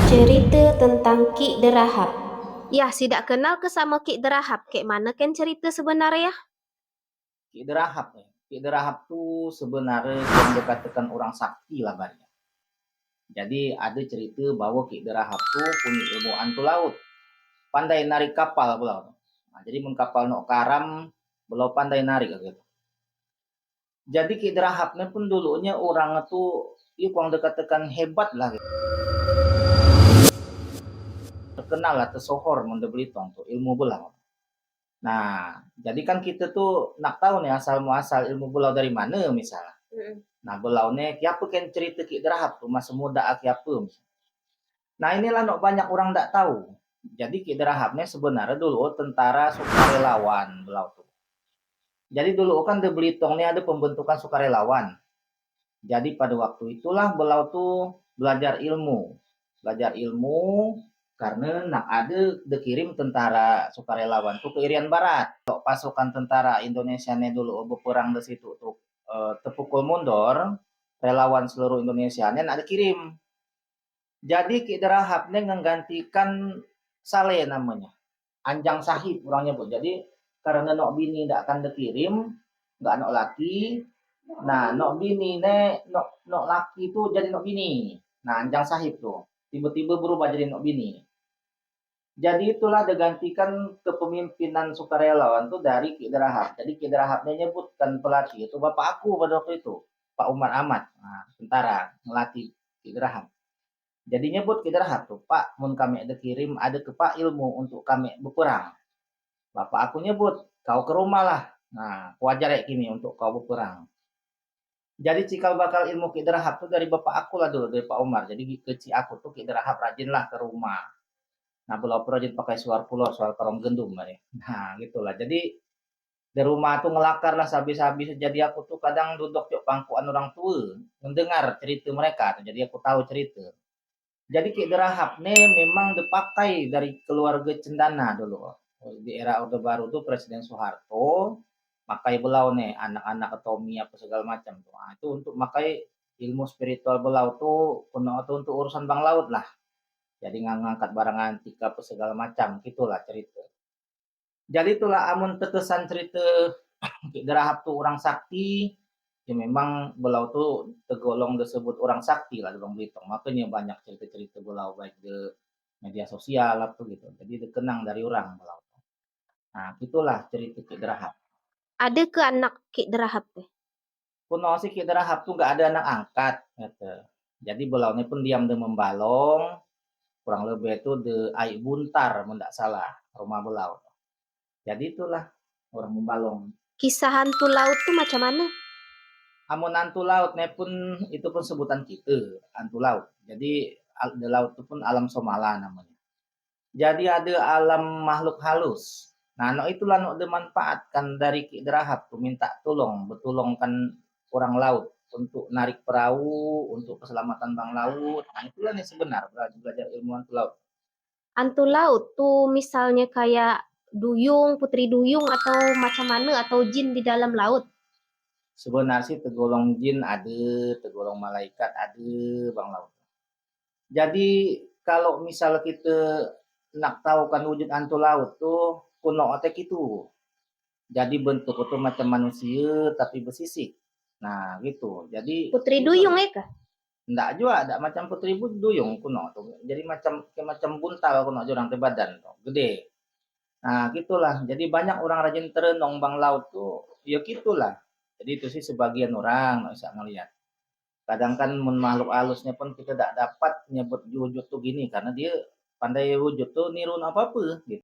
Cerita tentang Ki Derahap. Ya, tidak kenal ke sama Ki Derahap. Kayak mana kan cerita sebenarnya? Ki Derahap ya. Ki Derahap tuh sebenarnya yang dikatakan orang sakti lah banyak. Jadi ada cerita bahwa Ki Derahap tuh punya ilmu antu laut. Pandai narik kapal belau. Nah, jadi mun kapal nok karam belau pandai narik gitu. Jadi Ki Derahapnya pun dulunya orang itu yuk yang dikatakan hebat lah gitu. Terkenal lah tersohor mun di Belitung tuh ilmu belau. Nah, jadi kan kita tuh nak tahu nih asal muasal ilmu belau dari mana misalnya. Nah, belaune kiapa kan cerita Ki Derahap tuh masa muda kiapa. Nah, inilah nok banyak orang tak tahu. Jadi Ki Derahapnya sebenarnya dulu tentara sukarelawan belau tuh. Jadi dulu kan di Belitung ini ada pembentukan sukarelawan. Jadi pada waktu itulah belau tuh belajar ilmu. Belajar ilmu karena nak ada dikirim tentara sukarelawan tuh ke Irian Barat. Pasukan tentara Indonesia ini dulu berperang di situ tuh terpukul mundur, relawan seluruh Indonesia ini nak dikirim. Jadi Ki Derahap ini menggantikan Saleh namanya. Anjang Sahib orangnya bu. Jadi karena nok bini tidak akan dikirim, nggak nok laki. Nah nok bini ne nok laki itu jadi nok bini. Nah Anjang Sahib tuh tiba-tiba berubah jadi nok bini. Jadi itulah digantikan kepemimpinan sukarelawan tuh dari Ki Derahap. Jadi Ki Derahapnya nyebutkan pelatih itu bapak aku pada waktu itu, Pak Umar Ahmad, nah, tentara melatih Ki Derahap. Jadi nyebut Ki Derahap tuh, Pak, mun kami ada kirim ada ke Pak ilmu untuk kami berperang. Bapak aku nyebut, kau ke rumah lah. Nah, wajar ya kini untuk kau berperang. Jadi cikal bakal ilmu Ki Derahap tuh dari bapak aku lah dulu, dari Pak Umar. Jadi kecil aku tuh Ki Derahap rajin lah ke rumah. Nah, belum rajin pakai suar pulau, suar karong gendum lah ya. Nah, gitulah. Jadi di rumah tuh ngelakar lah habis-habis. Jadi aku tuh kadang duduk di pangkuan orang tua, mendengar cerita mereka. Jadi aku tahu cerita. Jadi Ki Derahap nih memang dipakai dari keluarga Cendana dulu. Di era Orde Baru tuh Presiden Soeharto pakai belau nih anak-anak Tommy apa segala macam tuh. Nah, itu untuk pakai ilmu spiritual belau tuh kuno tuh untuk urusan bang laut lah. Jadi ngangkat barang antik apa segala macam gitulah cerita. Jadi itulah amun tetesan cerita Ki Derahap tuh orang sakti, ya memang belau tuh tergolong disebut orang sakti lah di Bang Belitung. Makanya banyak cerita-cerita belau baik di media sosial apa gitu. Jadi dikenang dari orang belau. Nah, itulah cerita Ki Derahap. Ada ke anak Ki Derahap teh? Kuno sih Ki Derahap tuh nggak ada anak angkat gitu. Jadi belaunya pun diam dan membalong, kurang lebih itu de Aik Buntar mendak salah rumah belau. Jadi itulah orang membalong. Kisah hantu laut tuh macam mana? Amun hantu laut ne pun itu pun sebutan kita, hantu laut. Jadi di laut itu pun alam somala namanya. Jadi ada alam makhluk halus. Nah, no itulah no dimanfaatkan dari Ki Derahap tuh minta tolong, betulongkan orang laut untuk narik perahu, untuk keselamatan bang laut. Nah, itulah nih sebenar belajar ilmu hantu laut. Hantu laut tuh misalnya kayak duyung, putri duyung atau macam mana atau jin di dalam laut. Sebenarnya sih tergolong jin ada, tergolong malaikat ada bang laut. Jadi kalau misal kita nak tahu kan wujud hantu laut tuh kuno otek itu. Jadi bentuk itu macam manusia tapi bersisik. Nah, gitu. Jadi Putri gitu. duyung ya kah? Ndak juga, ndak macam putri duyung kuno tuh. Jadi macam kayak macam buntal kuno orang te badan tuh, gede. Nah, gitulah. Jadi banyak orang rajin terenong bang laut tuh, ya gitulah. Jadi itu sih sebagian orang nggak bisa ngelihat. Kadang kan makhluk halusnya pun kita tidak dapat nyebut wujud tuh gini karena dia pandai wujud tuh niru apa apa gitu.